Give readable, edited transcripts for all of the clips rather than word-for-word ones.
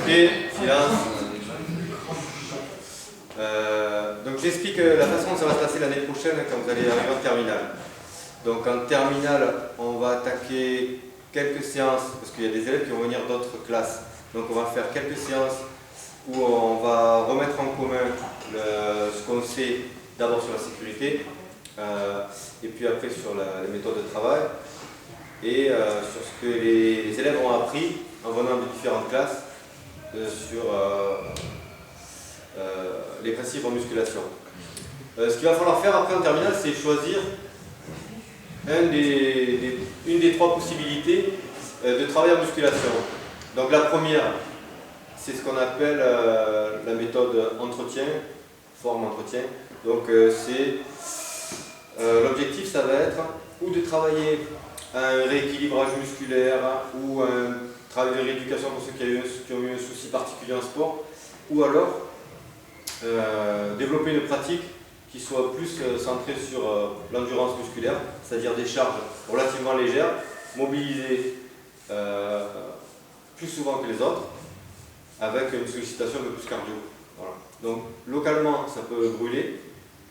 Ok, silence. Donc j'explique la façon dont ça va se passer l'année prochaine quand vous allez arriver en terminale. Donc en terminale, on va attaquer quelques séances, parce qu'il y a des élèves qui vont venir d'autres classes. Donc on va faire quelques séances où on va remettre en commun ce qu'on sait d'abord sur la sécurité, et puis après sur les méthodes de travail, et sur ce que les élèves ont appris en venant de différentes classes sur les principes en musculation. Ce qu'il va falloir faire après en terminale, c'est choisir une des trois possibilités de travail en musculation. Donc la première, c'est ce qu'on appelle la méthode entretien, forme entretien. Donc l'objectif, ça va être ou de travailler un rééquilibrage musculaire ou un travail de rééducation pour ceux qui ont eu un souci particulier en sport, ou alors développer une pratique qui soit plus centrée sur l'endurance musculaire, c'est-à-dire des charges relativement légères, mobilisées plus souvent que les autres, avec une sollicitation un peu plus cardio. Voilà. Donc localement, ça peut brûler,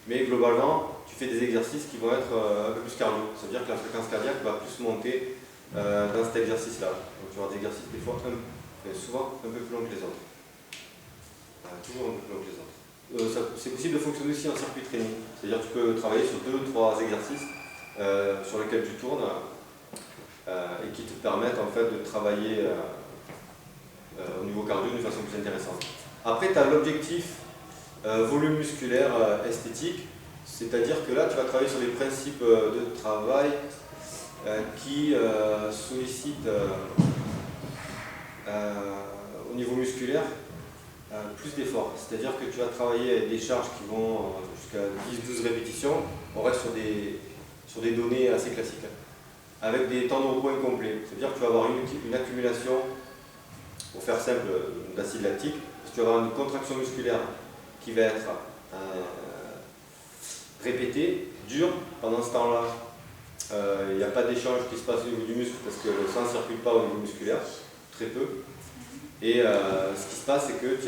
mais globalement, tu fais des exercices qui vont être un peu plus cardio. C'est-à-dire que la fréquence cardiaque va plus monter dans cet exercice-là. Donc tu vas avoir des exercices des fois, souvent un peu plus longs que les autres. Toujours un peu plus longs que les autres. C'est possible de fonctionner aussi en circuit training. C'est-à-dire que tu peux travailler sur 2 ou 3 exercices sur lesquels tu tournes et qui te permettent en fait de travailler au niveau cardio d'une façon plus intéressante. Après, tu as l'objectif volume musculaire esthétique, c'est-à-dire que là, tu vas travailler sur les principes de travail qui sollicitent au niveau musculaire plus d'efforts. C'est-à-dire que tu vas travailler avec des charges qui vont jusqu'à 10-12 répétitions. On reste sur des données assez classiques, avec des temps de repos incomplets. C'est-à-dire que tu vas avoir une accumulation, pour faire simple, d'acide lactique. Tu vas avoir une contraction musculaire qui va être répétée, dure. Pendant ce temps-là, il n'y a pas d'échange qui se passe au niveau du muscle parce que le sang ne circule pas au niveau musculaire, très peu. Et ce qui se passe, c'est que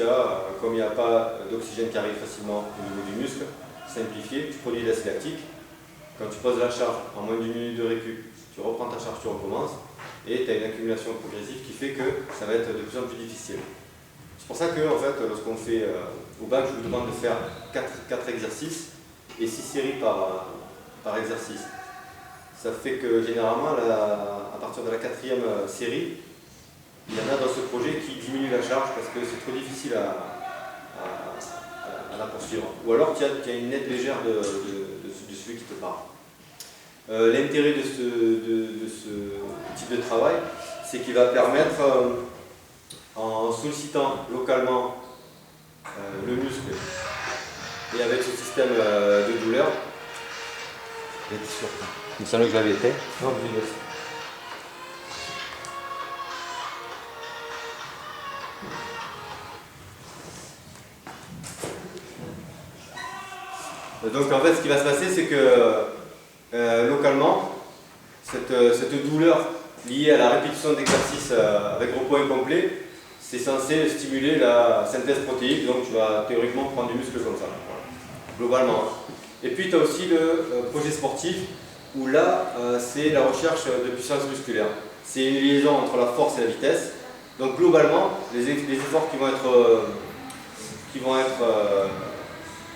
comme il n'y a pas d'oxygène qui arrive facilement au niveau du muscle, simplifié, tu produis de l'acide lactique. Quand tu poses la charge en moins d'une minute de récup, tu reprends ta charge, tu recommences, et tu as une accumulation progressive qui fait que ça va être de plus en plus difficile. C'est pour ça que, en fait, lorsqu'on fait au bac, je vous demande de faire 4 exercices et 6 séries par exercice. Ça fait que généralement, à partir de la 4e série, il y en a dans ce projet qui diminuent la charge parce que c'est trop difficile à la poursuivre. Ou alors tu as une aide légère de celui qui te parle. L'intérêt de ce type de travail, c'est qu'il va permettre, en sollicitant localement le muscle et avec ce système de douleur, il me semble que je l'avais été. Non, donc en fait ce qui va se passer c'est que localement cette douleur liée à la répétition d'exercices avec repos incomplet, c'est censé stimuler la synthèse protéique, donc tu vas théoriquement prendre du muscle comme ça, voilà, globalement. Et puis tu as aussi le projet sportif où là c'est la recherche de puissance musculaire. C'est une liaison entre la force et la vitesse. Donc globalement les efforts qui vont être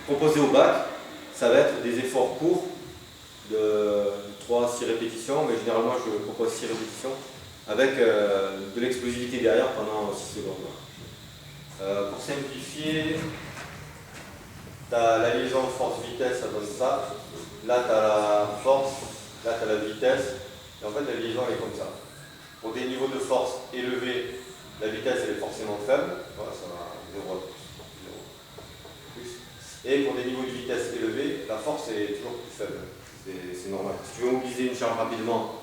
proposés au bac, ça va être des efforts courts de 3 à 6 répétitions, mais généralement je propose 6 répétitions avec de l'explosivité derrière pendant 6 secondes. Pour simplifier, tu as la liaison force-vitesse, ça donne ça. Là tu as la force, là tu as la vitesse, et en fait la liaison elle est comme ça. Pour des niveaux de force élevés, la vitesse elle est forcément faible, voilà, ça va 0 plus. Et pour des niveaux de vitesse élevés, la force est toujours plus faible. C'est normal. Si tu veux mobiliser une charge rapidement,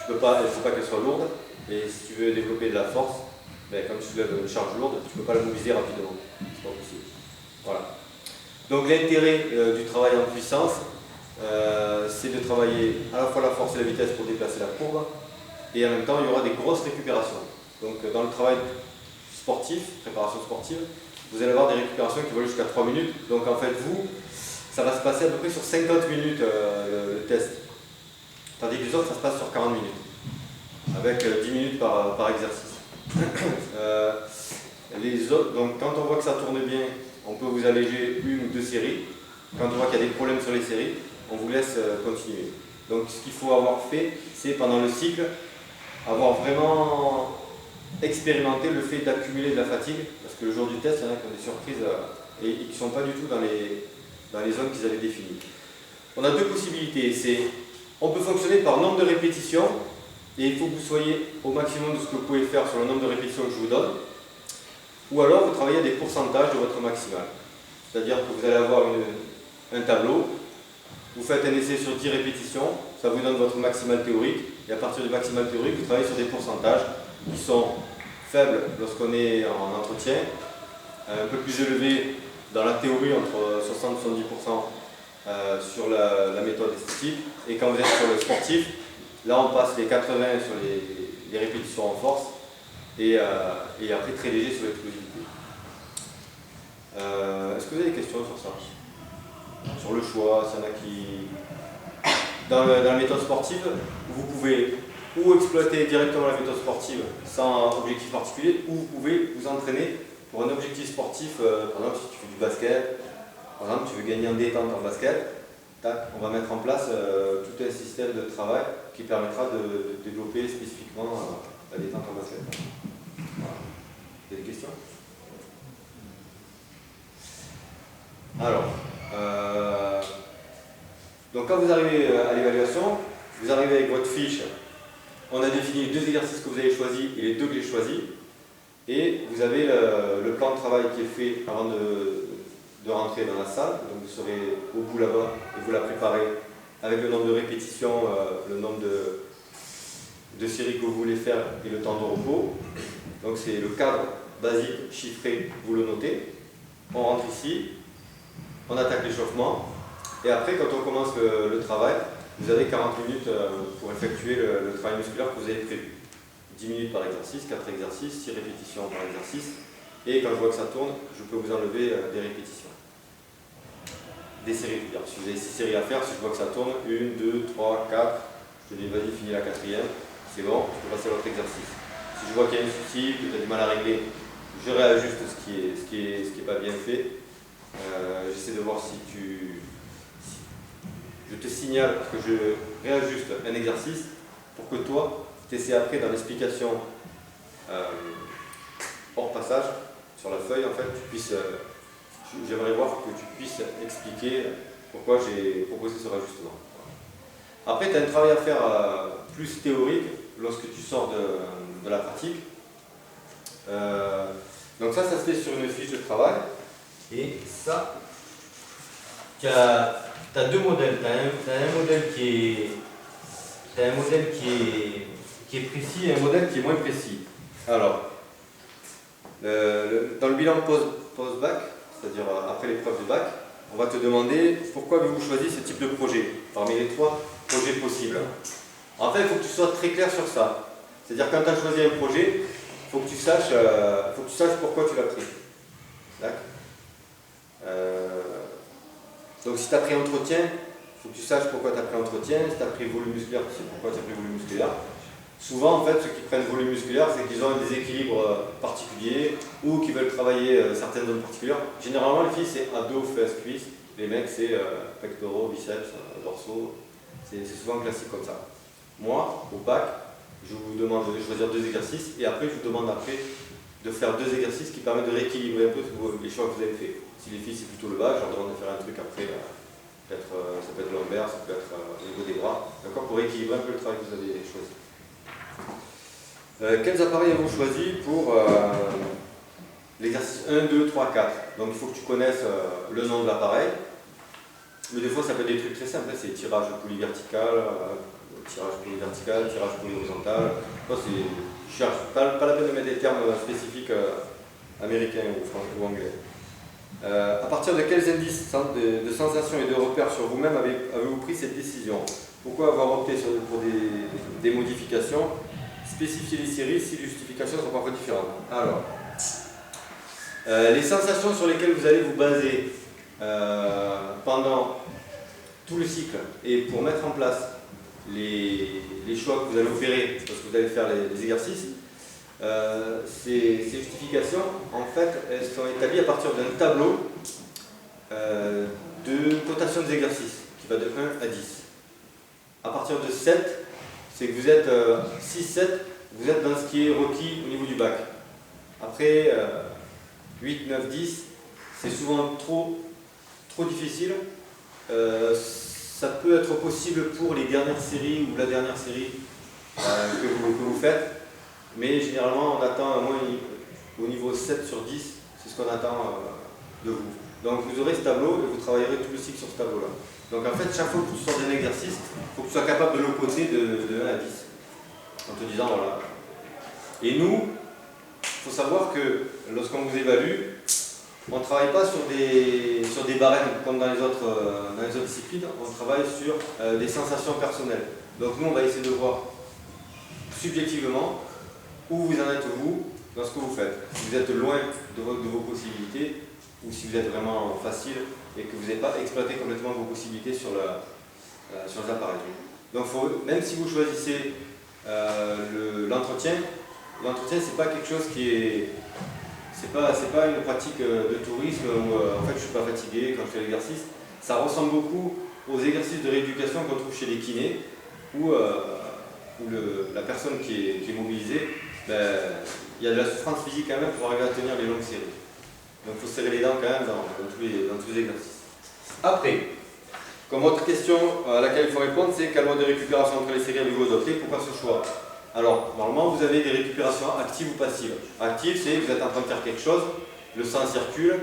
il ne faut pas qu'elle soit lourde. Et si tu veux développer de la force, quand tu soulèves une charge lourde, tu ne peux pas la mobiliser rapidement. C'est pas possible. Voilà. Donc l'intérêt du travail en puissance, c'est de travailler à la fois la force et la vitesse pour déplacer la courbe. Et en même temps, il y aura des grosses récupérations. Donc dans le travail sportif, préparation sportive, vous allez avoir des récupérations qui vont aller jusqu'à 3 minutes. Donc en fait, vous, ça va se passer à peu près sur 50 minutes le test. Tandis que les autres, ça se passe sur 40 minutes, avec 10 minutes par exercice. Les autres, donc quand on voit que ça tourne bien, on peut vous alléger 1 ou 2 séries. Quand on voit qu'il y a des problèmes sur les séries, on vous laisse continuer. Donc ce qu'il faut avoir fait, c'est pendant le cycle, avoir vraiment expérimenté le fait d'accumuler de la fatigue, parce que le jour du test, il y en a qui ont des surprises et qui ne sont pas du tout dans les zones qu'ils avaient définies. On a deux possibilités, on peut fonctionner par nombre de répétitions, et il faut que vous soyez au maximum de ce que vous pouvez faire sur le nombre de répétitions que je vous donne, ou alors vous travaillez à des pourcentages de votre maximal. C'est-à-dire que vous allez avoir un tableau, vous faites un essai sur 10 répétitions, ça vous donne votre maximal théorique, et à partir du maximal théorique, vous travaillez sur des pourcentages qui sont faibles lorsqu'on est en entretien, un peu plus élevés dans la théorie, entre 60 et 70% sur la méthode esthétique, et quand vous êtes sur le sportif, là on passe les 80 sur les répétitions en force, et après très léger sur l'explosivité. Est-ce que vous avez des questions sur ça? Sur le choix, s'il y en a qui... Dans la méthode sportive, vous pouvez ou exploiter directement la méthode sportive sans objectif particulier, ou vous pouvez vous entraîner pour un objectif sportif. Par exemple, si tu fais du basket, par exemple, tu veux gagner en détente en basket, tac, on va mettre en place tout un système de travail qui permettra de développer spécifiquement la détente en basket. Voilà. Vous avez des questions? Alors, donc quand vous arrivez à l'évaluation, vous arrivez avec votre fiche. On a défini les 2 exercices que vous avez choisis et les 2 que j'ai choisis. Et vous avez le plan de travail qui est fait avant de rentrer dans la salle. Donc vous serez au bout là-bas et vous la préparez avec le nombre de répétitions, le nombre de séries que vous voulez faire et le temps de repos. Donc c'est le cadre basique, chiffré, vous le notez. On rentre ici, on attaque l'échauffement. Et après, quand on commence le travail, vous avez 40 minutes pour effectuer le travail musculaire que vous avez prévu. 10 minutes par exercice, 4 exercices, 6 répétitions par exercice. Et quand je vois que ça tourne, je peux vous enlever des répétitions. Des séries, je veux dire. Si vous avez 6 séries à faire, si je vois que ça tourne, 1, 2, 3, 4, je te dis vas-y, finis la 4e, c'est bon, je peux passer à l'autre exercice. Si je vois qu'il y a un souci, que tu as du mal à régler, je réajuste ce qui est pas bien fait. J'essaie de voir si je te signale que je réajuste un exercice pour que toi, tu essaies après dans l'explication hors passage, sur la feuille, en fait, tu puisses, j'aimerais voir que tu puisses expliquer pourquoi j'ai proposé ce rajustement. Après, tu as un travail à faire plus théorique lorsque tu sors de la pratique. Donc ça se fait sur une fiche de travail. Et ça, tu as 2 modèles. Tu as un modèle qui est précis et un modèle qui est moins précis. Alors, dans le bilan post-bac, c'est-à-dire après l'épreuve de bac, on va te demander pourquoi avez-vous choisi ce type de projet parmi les 3 projets possibles. En fait, il faut que tu sois très clair sur ça. C'est-à-dire quand tu as choisi un projet, il faut que tu saches pourquoi tu l'as pris. D'accord ? Donc si tu as pris entretien, il faut que tu saches pourquoi tu as pris entretien. Si tu as pris volume musculaire, tu sais pourquoi tu as pris volume musculaire. Souvent, en fait, ceux qui prennent volume musculaire, c'est qu'ils ont un déséquilibre particulier ou qu'ils veulent travailler certaines zones particulières. Généralement, les filles, c'est abdos, fesses, cuisses. Les mecs, c'est pectoraux, biceps, dorsaux. C'est souvent classique comme ça. Moi, au bac, je vous demande de choisir 2 exercices et après, je vous demande de faire 2 exercices qui permettent de rééquilibrer un peu les choix que vous avez faits. Si les filles, c'est plutôt le bas, je leur demande de faire un truc après. Ça peut être lombaire, ça peut être au niveau des bras, d'accord, pour équilibrer un peu le travail que vous avez choisi. Quels appareils avez-vous choisi pour l'exercice 1, 2, 3, 4? Donc il faut que tu connaisses le nom de l'appareil, mais des fois ça peut être des trucs très simples, c'est tirage poulie vertical, tirage poulie vertical, tirage poulie horizontal. Je cherche pas la peine de mettre des termes spécifiques américains ou anglais. À partir de quels indices de sensations et de repères sur vous-même avez-vous pris cette décision? Pourquoi avoir opté pour des modifications? Spécifier les séries si les justifications sont parfois différentes. Alors, Les sensations sur lesquelles vous allez vous baser pendant tout le cycle et pour mettre en place les choix que vous allez opérer parce que vous allez faire les exercices, ces justifications, en fait, elles sont établies à partir d'un tableau de cotation des exercices qui va de 1 à 10. À partir de 7, c'est que vous êtes 6-7, vous êtes dans ce qui est requis au niveau du bac. Après 8, 9, 10, c'est souvent trop difficile. Ça peut être possible pour les dernières séries ou la dernière série que vous faites, mais généralement on attend au moins au niveau 7 sur 10, c'est ce qu'on attend de vous. Donc vous aurez ce tableau et vous travaillerez tout le cycle sur ce tableau-là. Donc en fait, chaque fois que tu sors d'un exercice, il faut que tu sois capable de le coter de 1 à 10. En te disant, voilà. Et nous, il faut savoir que lorsqu'on vous évalue, on ne travaille pas sur des barèmes comme dans les autres disciplines, on travaille sur des sensations personnelles. Donc nous, on va essayer de voir subjectivement où vous en êtes vous dans ce que vous faites. Si vous êtes loin de vos possibilités ou si vous êtes vraiment facile et que vous n'avez pas exploité complètement vos possibilités sur les appareils. Donc même si vous choisissez l'entretien, c'est pas quelque chose qui est... C'est pas une pratique de tourisme où en fait je suis pas fatigué quand je fais l'exercice. Ça ressemble beaucoup aux exercices de rééducation qu'on trouve chez les kinés où la personne qui est mobilisée, il y a de la souffrance physique quand même pour arriver à tenir les longues séries. Donc il faut serrer les dents quand même dans tous les exercices. Après, comme autre question à laquelle il faut répondre, c'est quel mode de récupération entre les séries avez-vous adopté? Pourquoi ce choix? Alors, normalement, vous avez des récupérations actives ou passives. Active, c'est que vous êtes en train de faire quelque chose, le sang circule,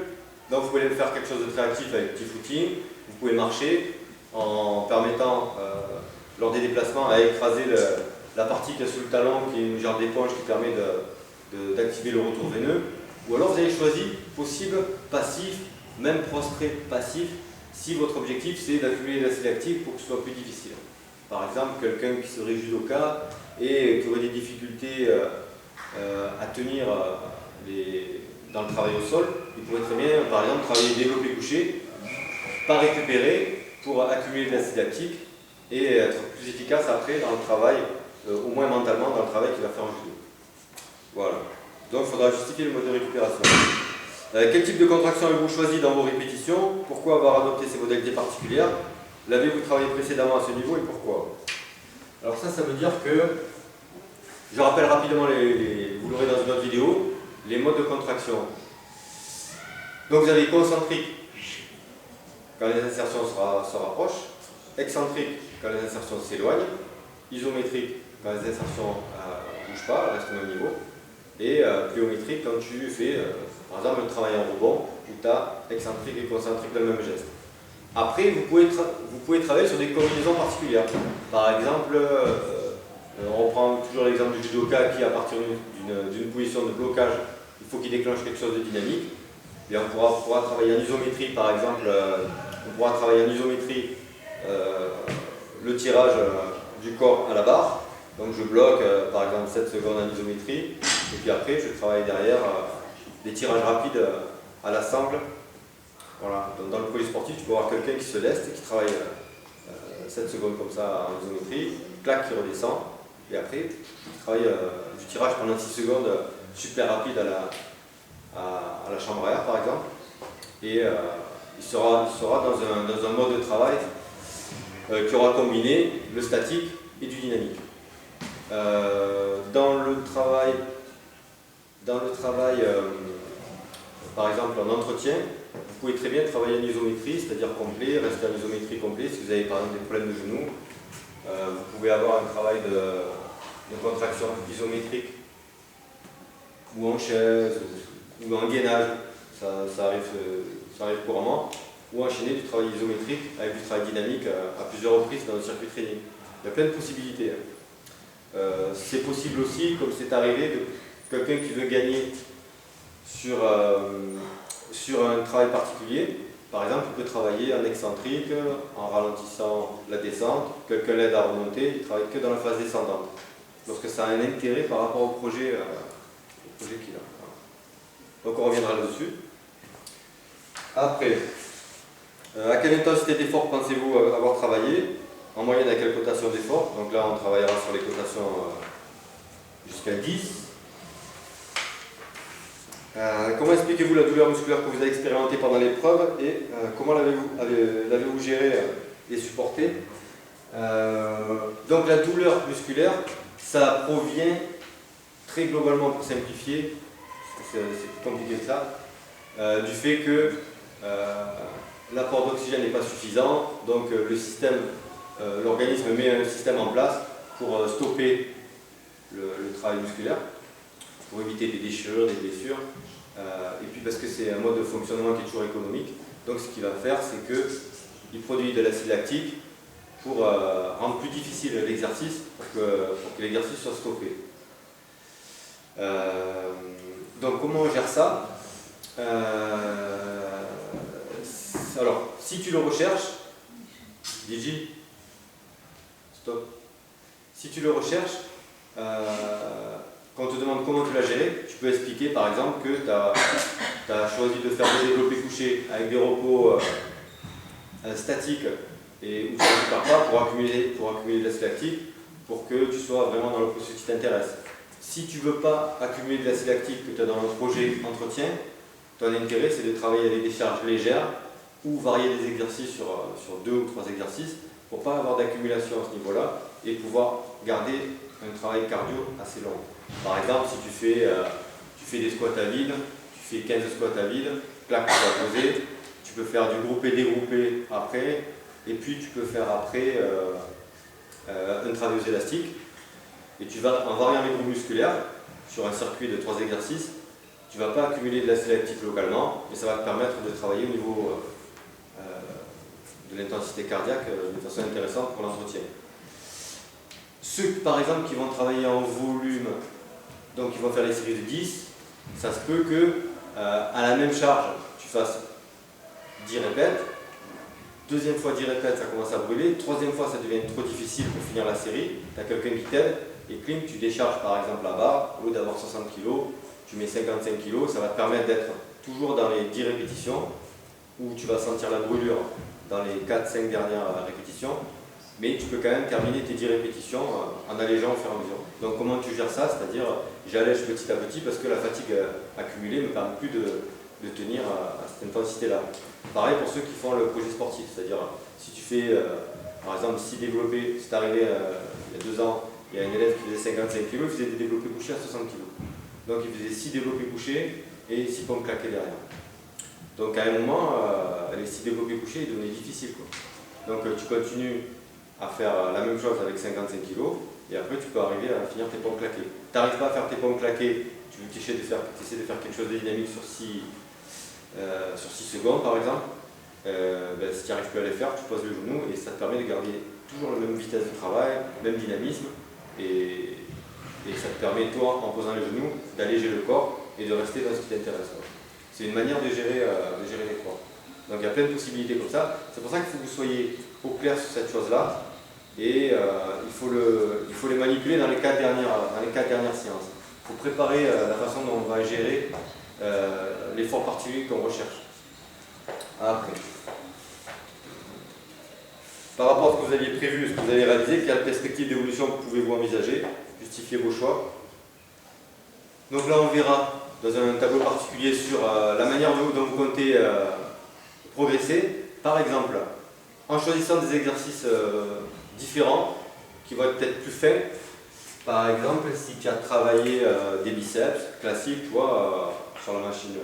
donc vous pouvez faire quelque chose de très actif avec petit footing, vous pouvez marcher en permettant, lors des déplacements, à écraser la partie qui est sous le talon, qui est une genre d'éponge qui permet d'activer le retour veineux. Ou alors vous avez choisi possible, passif, même prostré passif, si votre objectif c'est d'accumuler l'acide lactique pour que ce soit plus difficile. Par exemple, quelqu'un qui serait judoka et qui aurait des difficultés à tenir dans le travail au sol, il pourrait très bien, par exemple, travailler développé couché, pas récupérer pour accumuler de l'acide lactique et être plus efficace après dans le travail, au moins mentalement dans le travail qu'il va faire en judo. Voilà. Donc il faudra justifier le mode de récupération. Quel type de contraction avez-vous choisi dans vos répétitions? Pourquoi avoir adopté ces modalités particulières? L'avez-vous travaillé précédemment à ce niveau et pourquoi? Alors ça veut dire que, je rappelle rapidement, vous l'aurez dans une autre vidéo, les modes de contraction. Donc vous avez concentrique quand les insertions se rapprochent, excentrique quand les insertions s'éloignent, isométrique quand les insertions ne bougent pas, restent au même niveau, et pliométrique quand tu fais, par exemple, le travail en rebond, où tu as excentrique et concentrique dans le même geste. Après, vous pouvez travailler sur des combinaisons particulières. Par exemple, on reprend toujours l'exemple du judoka qui, à partir d'une position de blocage, il faut qu'il déclenche quelque chose de dynamique. Et on pourra travailler en isométrie, par exemple, le tirage du corps à la barre. Donc je bloque, par exemple, 7 secondes en isométrie, et puis après, je travaille derrière des tirages rapides à la sangle. Voilà. Dans le polysportif, tu peux avoir quelqu'un qui se leste et qui travaille 7 secondes comme ça en isométrie, clac, qui redescend, et après, il travaille du tirage pendant 6 secondes super rapide à la chambre à air, par exemple, et il sera dans un mode de travail qui aura combiné le statique et du dynamique. Dans le travail, par exemple en entretien, vous pouvez très bien travailler en isométrie, c'est-à-dire complet, rester en isométrie complet. Si vous avez par exemple des problèmes de genoux, vous pouvez avoir un travail de contraction isométrique ou en chaise ou en gainage, ça arrive couramment, ou enchaîner du travail isométrique avec du travail dynamique à plusieurs reprises dans le circuit training. Il y a plein de possibilités. C'est possible aussi, comme c'est arrivé, de quelqu'un qui veut gagner sur un travail particulier. Par exemple, il peut travailler en excentrique, en ralentissant la descente. Quelqu'un l'aide à remonter, il ne travaille que dans la phase descendante. Lorsque ça a un intérêt par rapport au projet qu'il a. Donc on reviendra là-dessus. Après, à quelle intensité d'effort pensez-vous avoir travaillé? En moyenne, à quelle cotation d'effort? Donc là, on travaillera sur les cotations jusqu'à 10. Comment expliquez-vous la douleur musculaire que vous avez expérimentée pendant l'épreuve et comment l'avez-vous gérée et supportée? Donc la douleur musculaire, ça provient très globalement, pour simplifier, c'est plus compliqué que ça, du fait que l'apport d'oxygène n'est pas suffisant, donc l'organisme met un système en place pour stopper le travail musculaire, pour éviter des déchirures, des blessures, et puis parce que c'est un mode de fonctionnement qui est toujours économique. Donc ce qu'il va faire, c'est qu'il produit de l'acide lactique pour rendre plus difficile l'exercice, pour que l'exercice soit stoppé. Donc comment on gère ça? Alors, si tu le recherches, DJ, stop. Si tu le recherches, quand on te demande comment tu l'as géré, tu peux expliquer par exemple que tu as choisi de faire des développés couchés avec des repos statiques et où tu ne pars pas pour accumuler de l'acide lactique pour que tu sois vraiment dans le processus qui t'intéresse. Si tu ne veux pas accumuler de l'acide lactique que tu as dans le projet entretien, ton intérêt c'est de travailler avec des charges légères ou varier les exercices sur 2 ou 3 exercices pour ne pas avoir d'accumulation à ce niveau-là et pouvoir garder un travail cardio assez long. Par exemple, si tu fais des squats à vide, tu fais 15 squats à vide, clac, tu vas poser, tu peux faire du groupé-dégroupé après, et puis tu peux faire après un traversé élastique, et tu vas, en variant les groupes musculaires, sur un circuit de 3 exercices, tu ne vas pas accumuler de l'acide lactique localement, mais ça va te permettre de travailler au niveau de l'intensité cardiaque de façon intéressante pour l'entretien. Ceux, par exemple, qui vont travailler en volume, donc ils vont faire les séries de 10, ça se peut que à la même charge, tu fasses 10 répètes, deuxième fois 10 répètes, ça commence à brûler, troisième fois, ça devient trop difficile pour finir la série, tu as quelqu'un qui t'aide, et cling, tu décharges par exemple la barre, au lieu d'avoir 60 kg, tu mets 55 kg, ça va te permettre d'être toujours dans les 10 répétitions, où tu vas sentir la brûlure dans les 4-5 dernières répétitions, mais tu peux quand même terminer tes 10 répétitions en allégeant au fur et à mesure. Donc comment tu gères ça? C'est-à-dire j'allège petit à petit parce que la fatigue accumulée ne me permet plus de tenir à cette intensité-là. Pareil pour ceux qui font le projet sportif, c'est-à-dire si tu fais par exemple 6 développés, c'est arrivé il y a 2 ans, il y a un élève qui faisait 55 kg, il faisait des développés couchés à 60 kg. Donc il faisait 6 développés couchés et 6 pompes claquées derrière. Donc à un moment, les 6 développés couchés devenaient difficiles, quoi. Donc tu continues à faire la même chose avec 55 kg et après tu peux arriver à finir tes pompes claquées. Tu n'arrives pas à faire tes pompes claquées, tu essaies de faire quelque chose de dynamique sur 6 secondes par exemple. Si tu n'arrives plus à les faire, tu poses le genou et ça te permet de garder toujours la même vitesse de travail, le même dynamisme et ça te permet toi en posant les genoux d'alléger le corps et de rester dans ce qui t'intéresse. C'est une manière de gérer les corps. Donc il y a plein de possibilités comme ça. C'est pour ça qu'il faut que vous soyez au clair sur cette chose-là. Et il faut les manipuler dans les 4 dernières séances. Il faut préparer la façon dont on va gérer l'effort particulier qu'on recherche. Après. Par rapport à ce que vous aviez prévu, ce que vous avez réalisé, quelle perspective d'évolution pouvez-vous envisager? Justifiez vos choix. Donc là, on verra dans un tableau particulier sur la manière dont vous comptez progresser. Par exemple, en choisissant des exercices différents, qui vont être peut-être plus fins. Par exemple, si tu as travaillé des biceps classiques, tu vois, sur la machine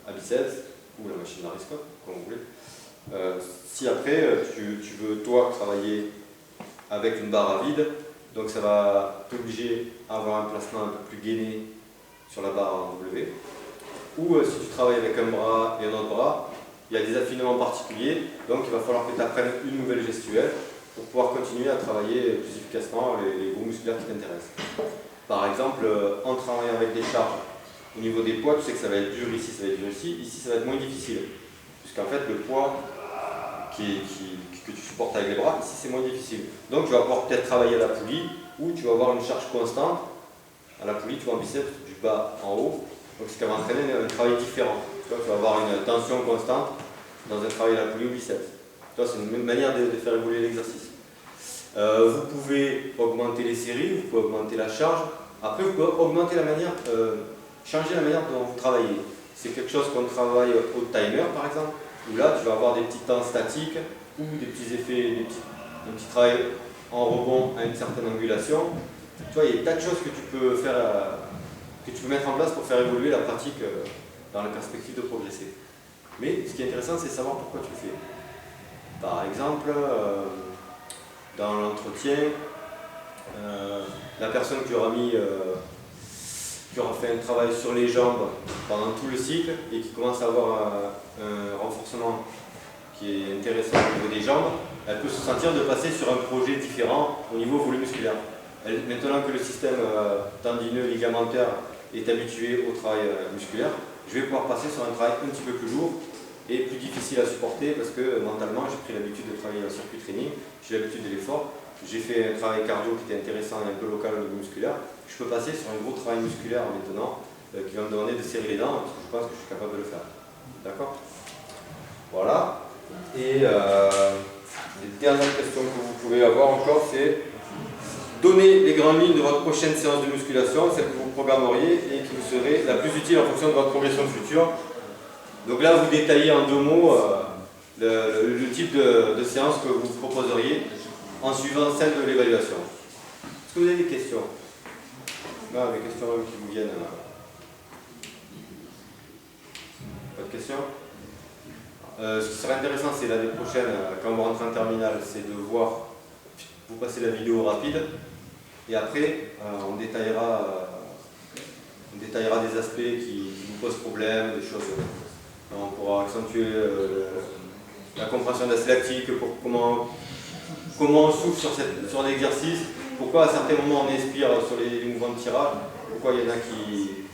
à biceps, ou la machine Nariscope, comme vous voulez. Si après, tu veux, toi, travailler avec une barre à vide, donc ça va t'obliger à avoir un placement un peu plus gainé sur la barre en W. Ou si tu travailles avec un bras et un autre bras, il y a des affinements particuliers, donc il va falloir que tu apprennes une nouvelle gestuelle pour pouvoir continuer à travailler plus efficacement les groupes musculaires qui t'intéressent. Par exemple, en travaillant avec des charges au niveau des poids, tu sais que ça va être dur ici, ça va être dur ici ça va être moins difficile. Puisqu'en fait, le poids que tu supportes avec les bras, ici c'est moins difficile. Donc tu vas pouvoir peut-être travailler à la poulie, ou tu vas avoir une charge constante. À la poulie, tu vois en biceps, du bas en haut, Donc ce qui va entraîner un travail différent. Tu vois, tu vas avoir une tension constante dans un travail à la poulie ou biceps. C'est une manière de faire évoluer l'exercice. Vous pouvez augmenter les séries, vous pouvez augmenter la charge. Après, vous pouvez augmenter la manière, changer la manière dont vous travaillez. C'est quelque chose qu'on travaille au timer, par exemple, où là, tu vas avoir des petits temps statiques ou des petits effets, un petit travail en rebond à une certaine angulation. Tu vois, il y a des tas de choses que tu peux faire, que tu peux mettre en place pour faire évoluer la pratique dans la perspective de progresser. Mais ce qui est intéressant, c'est de savoir pourquoi tu le fais. Par exemple, dans l'entretien, la personne qui aura fait un travail sur les jambes pendant tout le cycle et qui commence à avoir un renforcement qui est intéressant au niveau des jambes, elle peut se sentir de passer sur un projet différent au niveau volume musculaire. Maintenant que le système tendineux, ligamentaire est habitué au travail musculaire, je vais pouvoir passer sur un travail un petit peu plus lourd et plus difficile à supporter parce que mentalement j'ai pris l'habitude de travailler en circuit training, j'ai l'habitude de l'effort, j'ai fait un travail cardio qui était intéressant et un peu local au niveau musculaire. Je peux passer sur un gros travail musculaire maintenant qui va me demander de serrer les dents parce que je pense que je suis capable de le faire. D'accord? Voilà. Et les dernières questions que vous pouvez avoir encore, c'est donner les grandes lignes de votre prochaine séance de musculation, celle que vous programmeriez et qui vous serait la plus utile en fonction de votre progression future. Donc là, vous détaillez en 2 mots le type de séance que vous proposeriez en suivant celle de l'évaluation. Est-ce que vous avez des questions? Là, des questions qui vous viennent. Pas de questions? Ce qui serait intéressant, c'est l'année prochaine, quand vous rentrez en terminale, c'est de voir, vous passez la vidéo rapide, et après, on détaillera des aspects qui vous posent problème, des choses. On pourra accentuer la compréhension de la lactique, pour comment on souffle sur l'exercice, pourquoi à certains moments on inspire sur les mouvements de tirage, pourquoi il y en a qui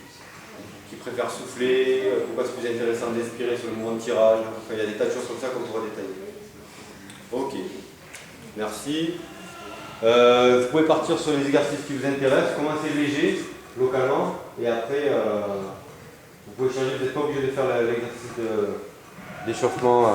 préfèrent souffler, pourquoi c'est plus intéressant d'inspirer sur le mouvement de tirage. Enfin, il y a des tas de choses comme ça qu'on pourra détailler. Ok, merci. Vous pouvez partir sur les exercices qui vous intéressent, commencez léger, localement, et après vous pouvez changer, vous n'êtes pas obligé de faire l'exercice d'échauffement